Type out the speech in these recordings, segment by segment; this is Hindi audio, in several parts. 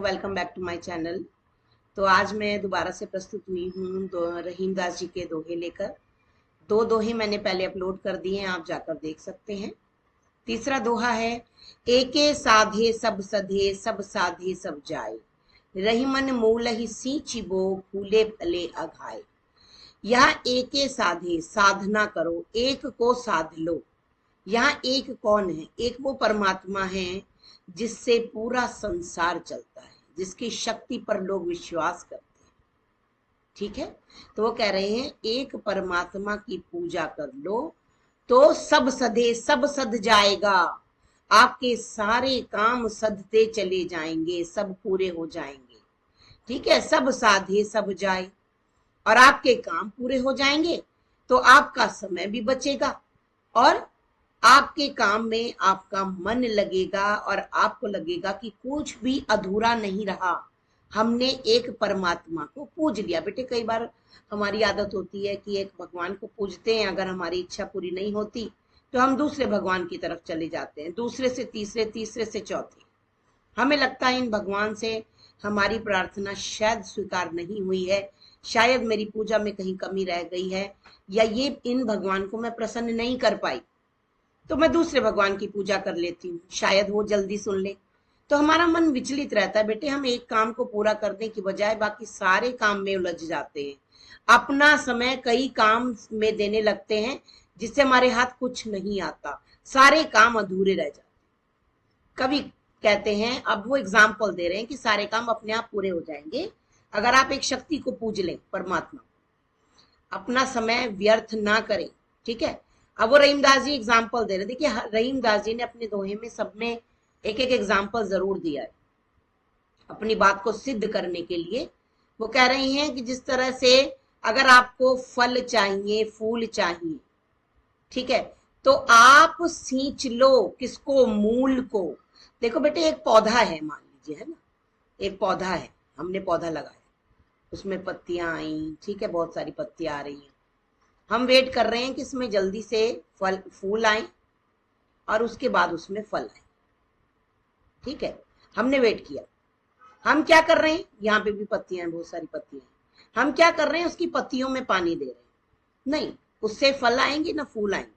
Welcome back to my channel. तो आज मैं दोबारा से प्रस्तुत हुई हूँ रहीम दास जी के दोहे लेकर। दो दोहे मैंने पहले अपलोड कर दिए हैं, आप जाकर देख सकते हैं। तीसरा दोहा है, एके साधे सब सधे सब साधे सब जाए, रहीमन मूल ही सींचिबो फूले फले अघाए। यह एके साधे, साधना करो, एक को साध लो। यहाँ एक कौन है? एक वो परमात्मा है जिससे पूरा संसार चलता है, जिसकी शक्ति पर लोग विश्वास करते हैं। ठीक है, तो वो कह रहे हैं एक परमात्मा की पूजा कर लो तो सब सधे सब सध जाएगा, आपके सारे काम सधते चले जाएंगे, सब पूरे हो जाएंगे। ठीक है, सब साधे सब जाए और आपके काम पूरे हो जाएंगे, तो आपका समय भी बचेगा और आपके काम में आपका मन लगेगा और आपको लगेगा कि कुछ भी अधूरा नहीं रहा, हमने एक परमात्मा को पूज लिया। बेटे कई बार हमारी आदत होती है कि एक भगवान को पूजते हैं, अगर हमारी इच्छा पूरी नहीं होती तो हम दूसरे भगवान की तरफ चले जाते हैं, दूसरे से तीसरे, तीसरे से चौथे। हमें लगता है इन भगवान से हमारी प्रार्थना शायद स्वीकार नहीं हुई है, शायद मेरी पूजा में कहीं कमी रह गई है, या ये इन भगवान को मैं प्रसन्न नहीं कर पाई, तो मैं दूसरे भगवान की पूजा कर लेती हूँ, शायद वो जल्दी सुन ले। तो हमारा मन विचलित रहता है। बेटे हम एक काम को पूरा करने की बजाय बाकी सारे काम में उलझ जाते हैं, अपना समय कई काम में देने लगते हैं जिससे हमारे हाथ कुछ नहीं आता, सारे काम अधूरे रह जाते। कभी कहते हैं, अब वो एग्जाम्पल दे रहे हैं कि सारे काम अपने आप पूरे हो जाएंगे अगर आप एक शक्ति को पूज लें, परमात्मा, अपना समय व्यर्थ ना करें। ठीक है, अब वो रहीमदास जी एग्जाम्पल दे रहे। देखिए रहीमदास जी ने अपने दोहे में सब में एक एक एग्जाम्पल जरूर दिया है अपनी बात को सिद्ध करने के लिए। वो कह रहे हैं कि जिस तरह से अगर आपको फल चाहिए, फूल चाहिए, ठीक है, तो आप सींच लो किसको? मूल को। देखो बेटे एक पौधा है, मान लीजिए, है ना, एक पौधा है, हमने पौधा लगाया, उसमें पत्तियां आई, ठीक है, बहुत सारी पत्तियां आ रही हैं, हम वेट कर रहे हैं कि इसमें जल्दी से फल फूल आए और उसके बाद उसमें फल आए। ठीक है, हमने वेट किया। हम क्या कर रहे हैं? यहाँ पे भी पत्तियां हैं, बहुत सारी पत्तियां हैं, हम क्या कर रहे हैं? उसकी पत्तियों में पानी दे रहे हैं। नहीं, उससे फल आएंगे ना फूल आएंगे।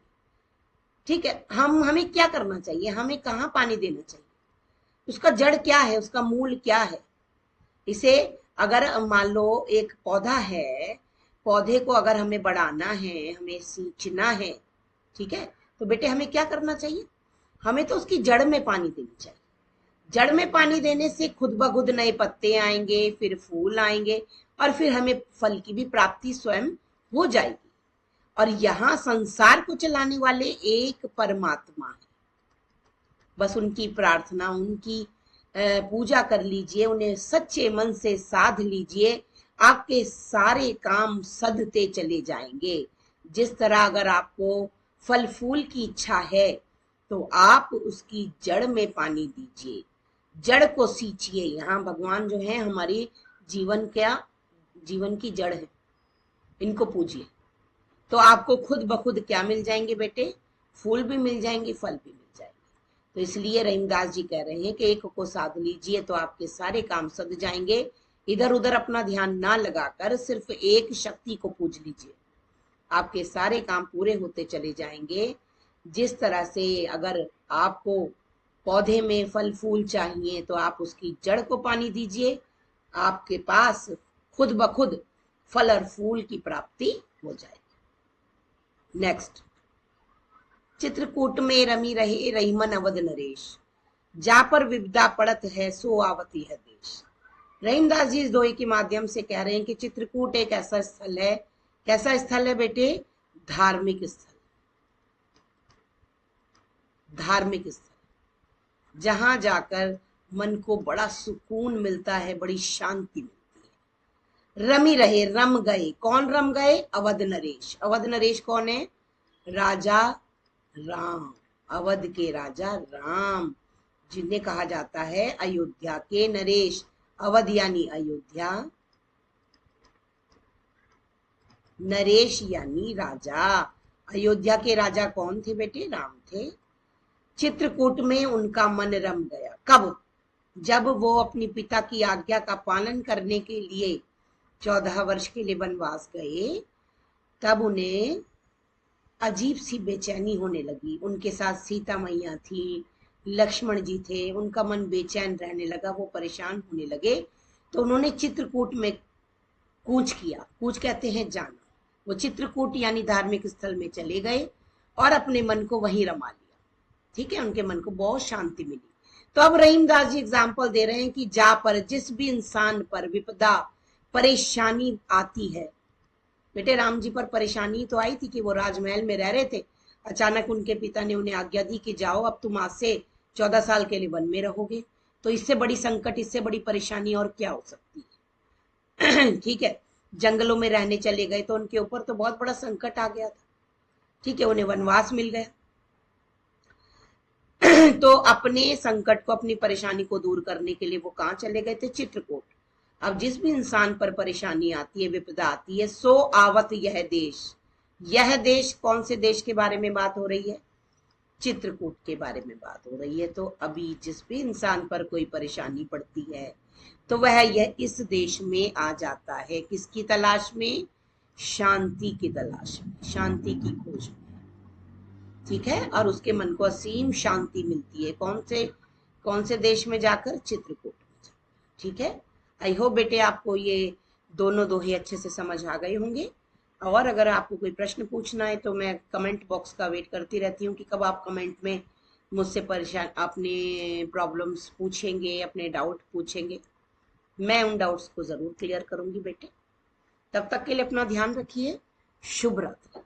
ठीक है, हमें क्या करना चाहिए? हमें कहाँ पानी देना चाहिए? उसका जड़ क्या है, उसका मूल क्या है? इसे अगर मान लो एक पौधा है, पौधे को अगर हमें बढ़ाना है, हमें सींचना है, ठीक है, तो बेटे हमें क्या करना चाहिए? हमें तो उसकी जड़ में पानी देनी चाहिए। जड़ में पानी देने से खुद ब खुद नए पत्ते आएंगे, फिर फूल आएंगे और फिर हमें फल की भी प्राप्ति स्वयं हो जाएगी। और यहाँ संसार को चलाने वाले एक परमात्मा है, बस उनकी प्रार्थना, उनकी पूजा कर लीजिए, उन्हें सच्चे मन से साध लीजिए, आपके सारे काम सधते चले जाएंगे। जिस तरह अगर आपको फल फूल की इच्छा है तो आप उसकी जड़ में पानी दीजिए, जड़ को सींचिए। यहाँ भगवान जो है हमारी जीवन की जड़ है, इनको पूजिए तो आपको खुद ब खुद क्या मिल जाएंगे बेटे? फूल भी मिल जाएंगे, फल भी मिल जाएंगे। तो इसलिए रहीमदास जी कह रहे हैं कि एक को साध लीजिए तो आपके सारे काम सध जाएंगे। इधर उधर अपना ध्यान ना लगाकर सिर्फ एक शक्ति को पूज लीजिए, आपके सारे काम पूरे होते चले जाएंगे। जिस तरह से अगर आपको पौधे में फल फूल चाहिए तो आप उसकी जड़ को पानी दीजिए, आपके पास खुद ब खुद फल और फूल की प्राप्ति हो जाएगी। नेक्स्ट, चित्रकूट में रमी रहे रहीमन अवध नरेश, जा पर विपदा पड़त है सो आवती है देश। रहीमदास जी इस दोहे के माध्यम से कह रहे हैं कि चित्रकूट एक ऐसा स्थल है। कैसा स्थल है बेटे? धार्मिक स्थल, धार्मिक स्थल, जहां जाकर मन को बड़ा सुकून मिलता है, बड़ी शांति मिलती है। रमी रहे, रम गए, कौन रम गए? अवध नरेश। अवध नरेश कौन है? राजा राम, अवध के राजा राम, जिन्हें कहा जाता है अयोध्या के नरेश। अवध यानी अयोध्या, नरेश यानी राजा। अयोध्या के राजा कौन थे बेटे? राम थे। चित्रकूट में उनका मन रम गया। कब? जब वो अपनी पिता की आज्ञा का पालन करने के लिए 14 वर्ष के लिए वनवास गए, तब उन्हें अजीब सी बेचैनी होने लगी। उनके साथ सीता मैया थी, लक्ष्मण जी थे, उनका मन बेचैन रहने लगा, वो परेशान होने लगे। तो उन्होंने चित्रकूट में कूच किया। कूच कहते हैं जाना। वो चित्रकूट यानी धार्मिक स्थल में चले गए और अपने मन को वहीं रमा लिया। ठीक है, उनके मन को बहुत शांति मिली। तो अब रहीमदास जी एग्जाम्पल दे रहे हैं कि जा पर जिस भी इंसान पर विपदा परेशानी आती है। बेटे राम जी पर परेशानी तो आई थी कि वो राजमहल में रह रहे थे, अचानक उनके पिता ने उन्हें आज्ञा दी कि जाओ, अब तुम आज से 14 साल के लिए वन में रहोगे। तो इससे बड़ी संकट, इससे बड़ी परेशानी और क्या हो सकती है। ठीक है, जंगलों में रहने चले गए तो उनके ऊपर तो बहुत बड़ा संकट आ गया था। ठीक है, उन्हें वनवास मिल गया। तो अपने संकट को, अपनी परेशानी को दूर करने के लिए वो कहाँ चले गए थे? चित्रकूट। अब जिस भी इंसान पर परेशानी आती है, विपदा आती है, सो आवत यह देश। यह देश कौन से देश के बारे में बात हो रही है? चित्रकूट के बारे में बात हो रही है। तो अभी जिस भी इंसान पर कोई परेशानी पड़ती है तो वह यह इस देश में आ जाता है। किसकी तलाश में? शांति की तलाश में, शांति की खोज में। ठीक है, और उसके मन को असीम शांति मिलती है। कौन से देश में जाकर? चित्रकूट में। ठीक है, आई होप बेटे आपको ये दोनों दोहे अच्छे से समझ आ गए होंगे। और अगर आपको कोई प्रश्न पूछना है तो मैं कमेंट बॉक्स का वेट करती रहती हूँ कि कब आप कमेंट में मुझसे परेशान अपने प्रॉब्लम्स पूछेंगे, अपने डाउट पूछेंगे। मैं उन डाउट्स को जरूर क्लियर करूंगी बेटे। तब तक के लिए अपना ध्यान रखिए। शुभ रात्रि।